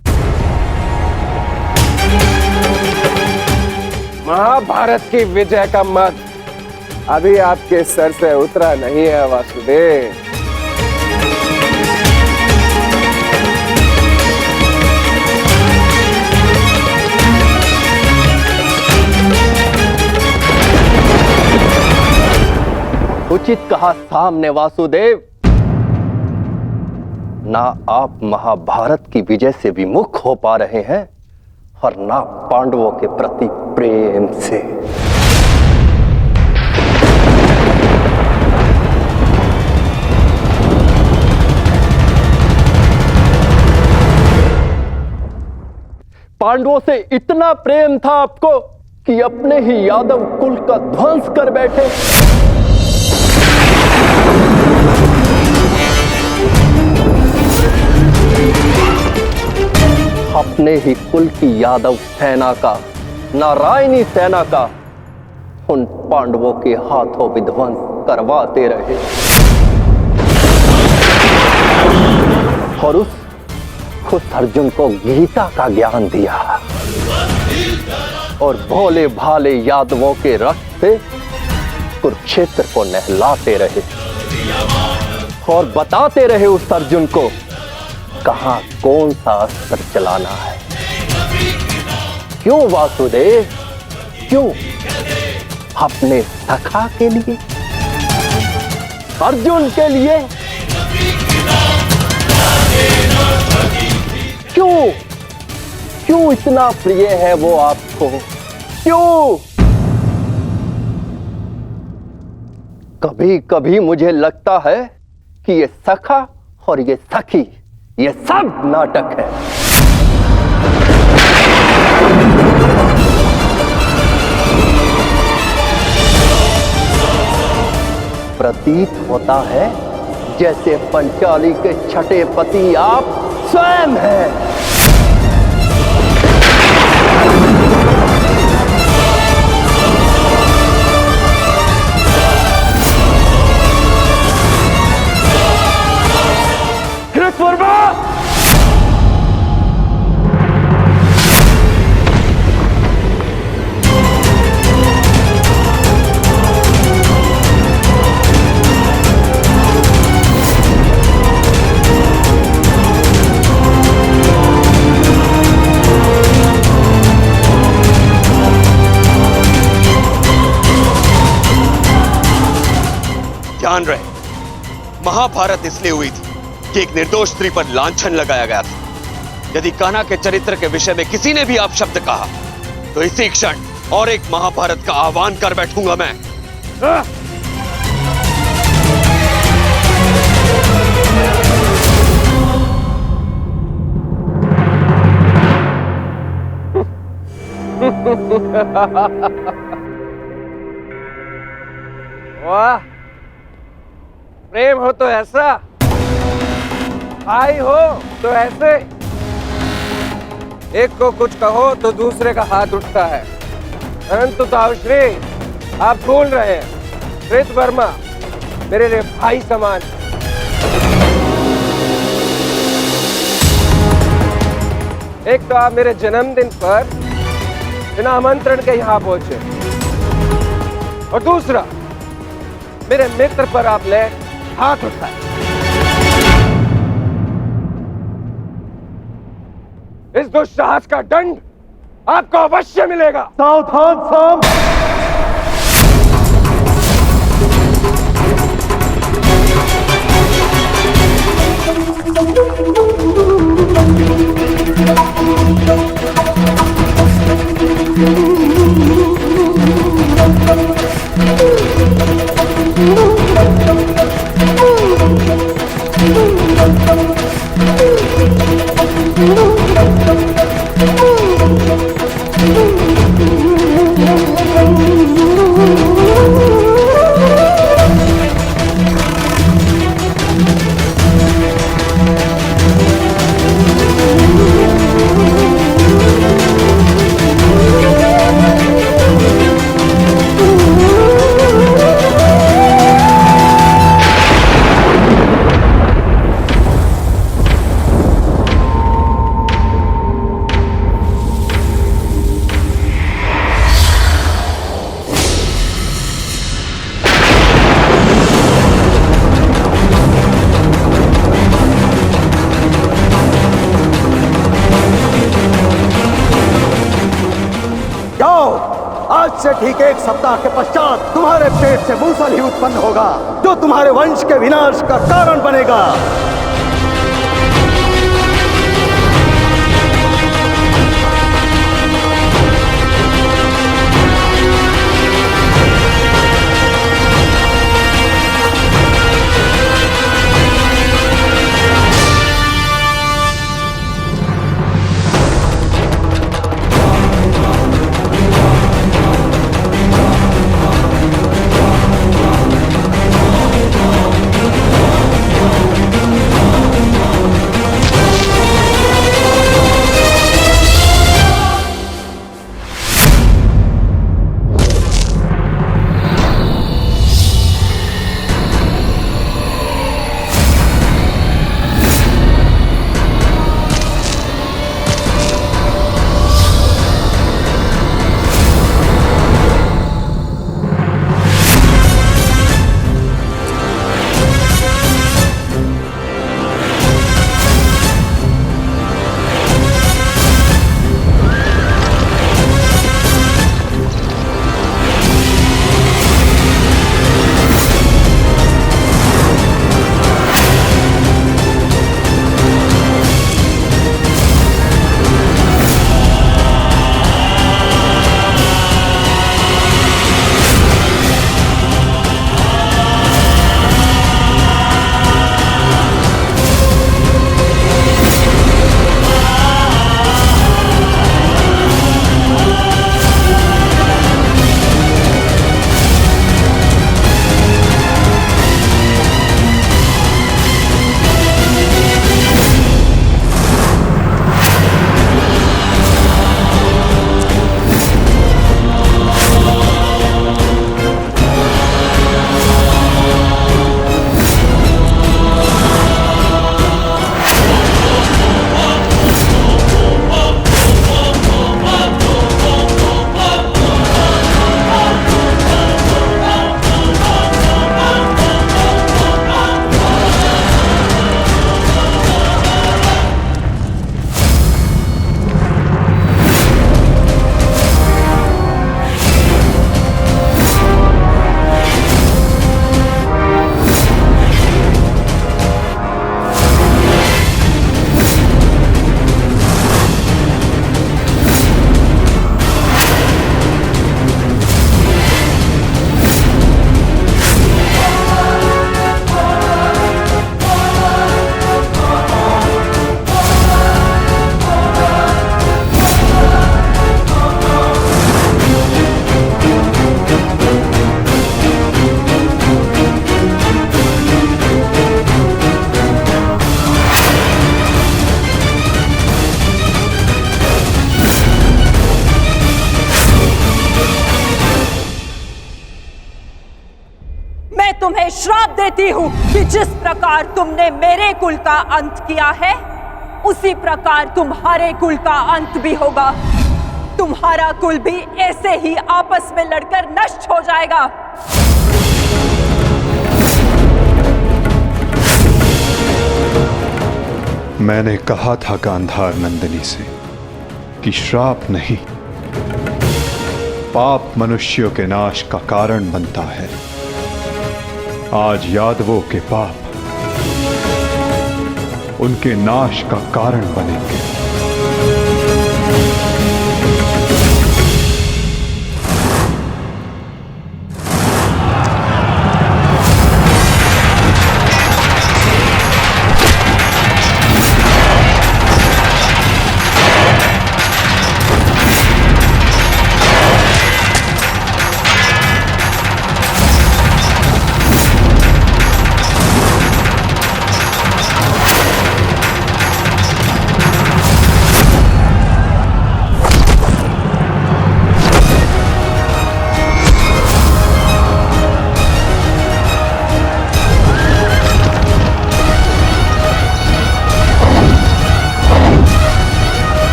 महाभारत की विजय का मद अभी आपके सर से उतरा नहीं है वासुदेव। उचित कहा सामने वासुदेव। ना आप महाभारत की विजय से विमुख हो पा रहे हैं और ना पांडवों के प्रति प्रेम से। पांडवों से इतना प्रेम था आपको कि अपने ही यादव कुल का ध्वंस कर बैठे। अपने ही कुल की यादव सेना का, नारायणी सेना का उन पांडवों के हाथों विध्वंस करवाते रहे और उस अर्जुन को गीता का ज्ञान दिया और भोले भाले यादवों के रक्त से कुरुक्षेत्र को नहलाते रहे और बताते रहे उस अर्जुन को कहां कौन सा अस्त्र चलाना है। क्यों वासुदेव, क्यों? अपने सखा के लिए, अर्जुन के लिए। क्यों क्यों इतना प्रिय है वो आपको? क्यों? कभी कभी मुझे लगता है कि ये सखा और ये सखी ये सब नाटक है। प्रतीत होता है जैसे पंचाली के छठे पति आप स्वयं हैं। कृतवर्मा! ध्यान रहे, महाभारत इसलिए हुई थी कि एक निर्दोष स्त्री पर लांछन लगाया गया था। यदि कान्हा के चरित्र के विषय में किसी ने भी अपशब्द कहा तो इसी क्षण और एक महाभारत का आह्वान कर बैठूंगा मैं। वाह, प्रेम हो तो ऐसा, भाई हो तो ऐसे। एक को कुछ कहो तो दूसरे का हाथ उठता है। परंतु ताउश्री, आप भूल रहे हैं, कृतवर्मा मेरे लिए भाई समान। एक तो आप मेरे जन्मदिन पर बिना आमंत्रण के यहां पहुंचे और दूसरा मेरे मित्र पर आपने हाथ उठाया। इस दुस्साहस का दंड आपको अवश्य मिलेगा। सावधान साम। से ठीक 1 सप्ताह के पश्चात तुम्हारे पेट से मूसल ही उत्पन्न होगा, जो तुम्हारे वंश के विनाश का कारण बनेगा। तुम्हें श्राप देती हूँ कि जिस प्रकार तुमने मेरे कुल का अंत किया है, उसी प्रकार तुम्हारे कुल का अंत भी होगा। तुम्हारा कुल भी ऐसे ही आपस में लड़कर नष्ट हो जाएगा। मैंने कहा था गांधार नंदिनी से कि श्राप नहीं, पाप मनुष्यों के नाश का कारण बनता है। आज यादवों के पाप उनके नाश का कारण बनेंगे।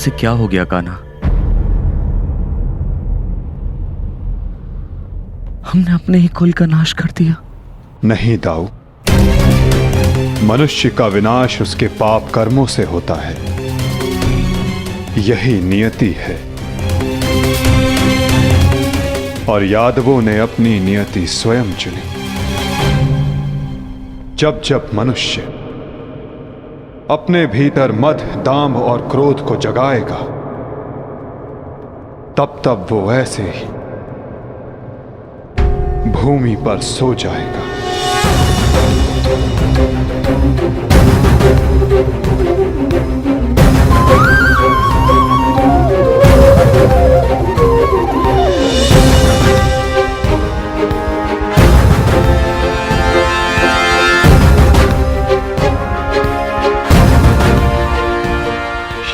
से क्या हो गया कान्हा? हमने अपने ही कुल का नाश कर दिया। नहीं दाऊ, मनुष्य का विनाश उसके पाप कर्मों से होता है। यही नियति है और यादवों ने अपनी नियति स्वयं चुनी। जब जब मनुष्य अपने भीतर मद, दाम और क्रोध को जगाएगा, तब तब वो ऐसे ही भूमि पर सो जाएगा।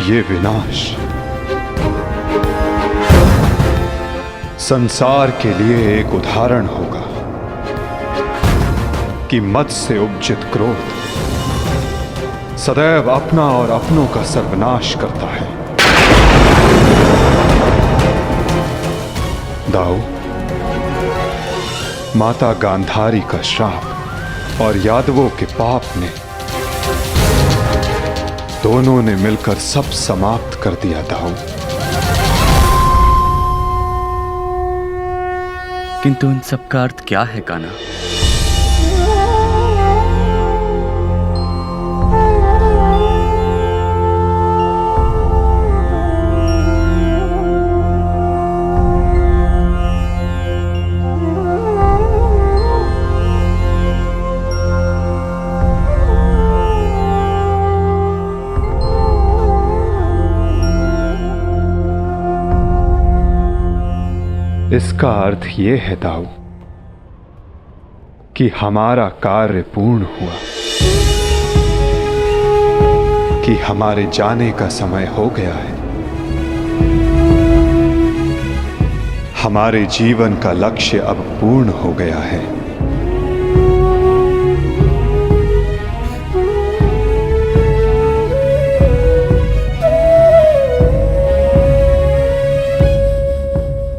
ये विनाश संसार के लिए एक उदाहरण होगा कि मद से उपजित क्रोध सदैव अपना और अपनों का सर्वनाश करता है। दाऊ, माता गांधारी का श्राप और यादवों के पाप ने दोनों ने मिलकर सब समाप्त कर दिया। दाऊ, किंतु इन सब का अर्थ क्या है कान्हा? इसका अर्थ यह है दाऊ कि हमारा कार्य पूर्ण हुआ, कि हमारे जाने का समय हो गया है। हमारे जीवन का लक्ष्य अब पूर्ण हो गया है।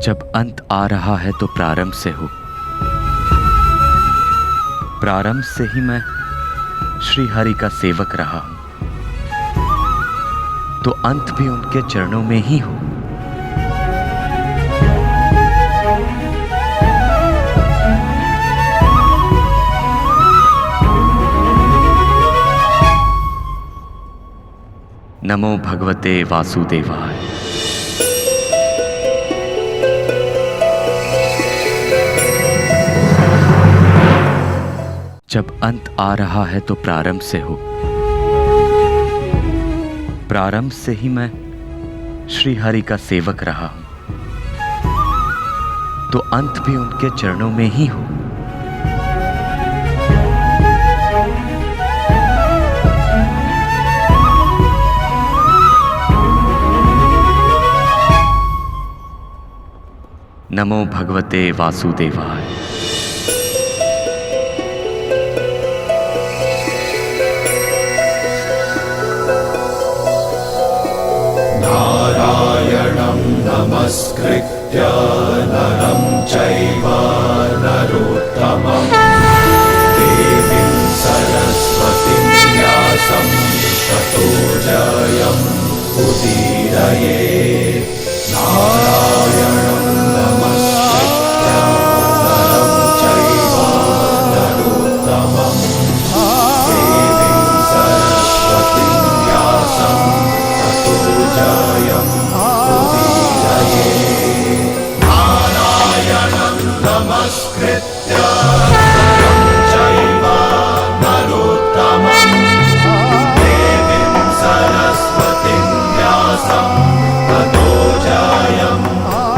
जब अंत आ रहा है तो प्रारंभ से हो। प्रारंभ से ही मैं श्री हरि का सेवक रहा हूं, तो अंत भी उनके चरणों में ही हो। नमो भगवते वासुदेवाय। जब अंत आ रहा है तो प्रारंभ से हो। प्रारंभ से ही मैं श्री हरि का सेवक रहा हूं, तो अंत भी उनके चरणों में ही हो। नमो भगवते वासुदेवाय। नारायणं नमस्कृत्य नरं चैव नरोत्तमं देवीं सरस्वतीं व्यासं ततो जयम् उदीरयेत्। नारायणं नमस्कृत्य नरं चैव नरोत्तमं देवीं सरस्वतीं व्यासं ततो जयम् उदीरयेत्। नारायणं नमस्कृत्य नरं चैव नरोत्तमं देवीं सरस्वतीं व्यासं ततो जयम्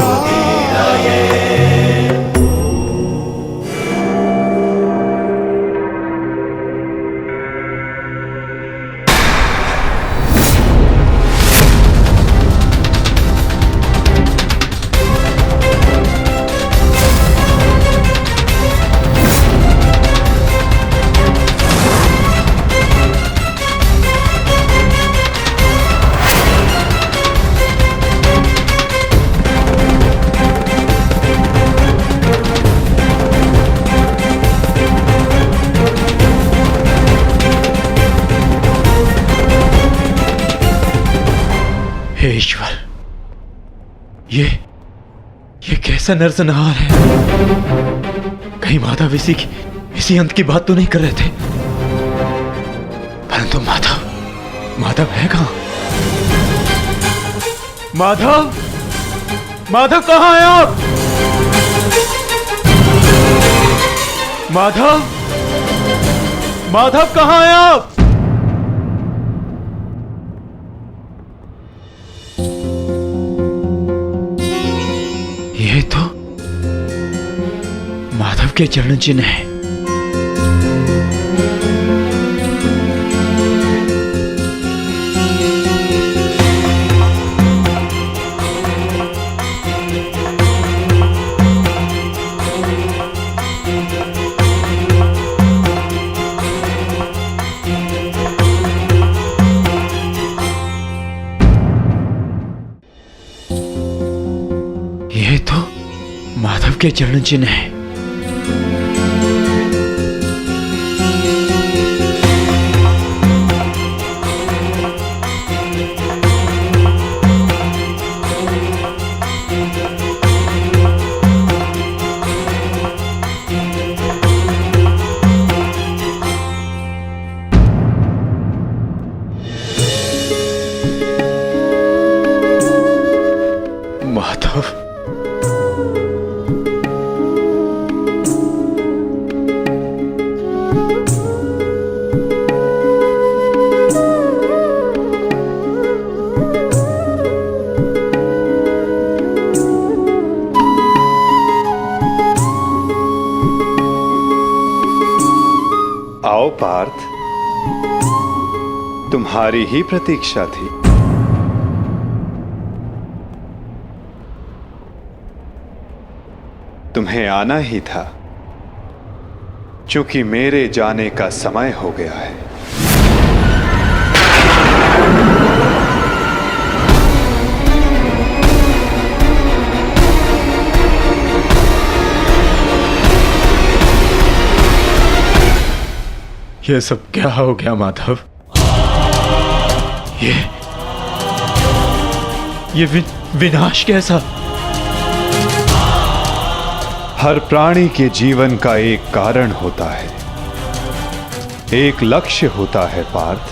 उदीरयेत्। कैसा नरसंहार है। कहीं माधव इसी अंत की बात तो नहीं कर रहे थे। परंतु माधव है कहां? माधव कहां हैं आप? माधव कहां हैं आप? ये तो माधव के चरण चिन्ह है। ये तो माधव के चरण चिन्ह है। माधव, आओ पार्थ, तुम्हारी ही प्रतीक्षा थी। तुम्हें आना ही था, क्योंकि मेरे जाने का समय हो गया है। ये सब क्या हो गया माधव? ये विनाश कैसा? हर प्राणी के जीवन का एक कारण होता है, एक लक्ष्य होता है पार्थ,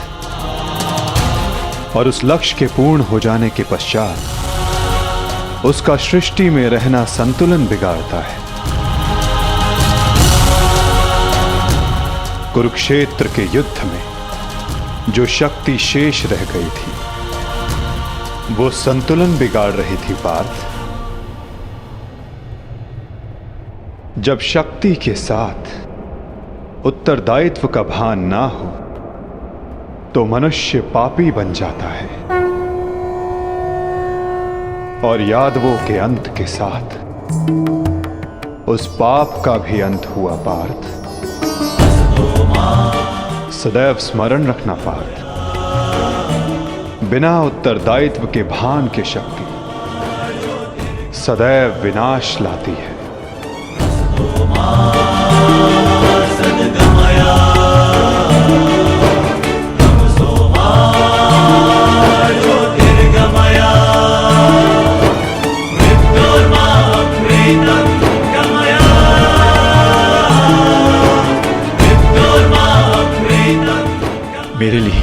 और उस लक्ष्य के पूर्ण हो जाने के पश्चात उसका सृष्टि में रहना संतुलन बिगाड़ता है। कुरुक्षेत्र के युद्ध में जो शक्ति शेष रह गई थी, वो संतुलन बिगाड़ रही थी पार्थ। जब शक्ति के साथ उत्तरदायित्व का भान ना हो तो मनुष्य पापी बन जाता है, और यादवों के अंत के साथ उस पाप का भी अंत हुआ पार्थ। सदैव स्मरण रखना पार्थ, बिना उत्तरदायित्व के भान की शक्ति सदैव विनाश लाती है। मेरे लिए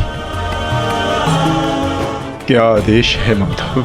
क्या आदेश है माधव?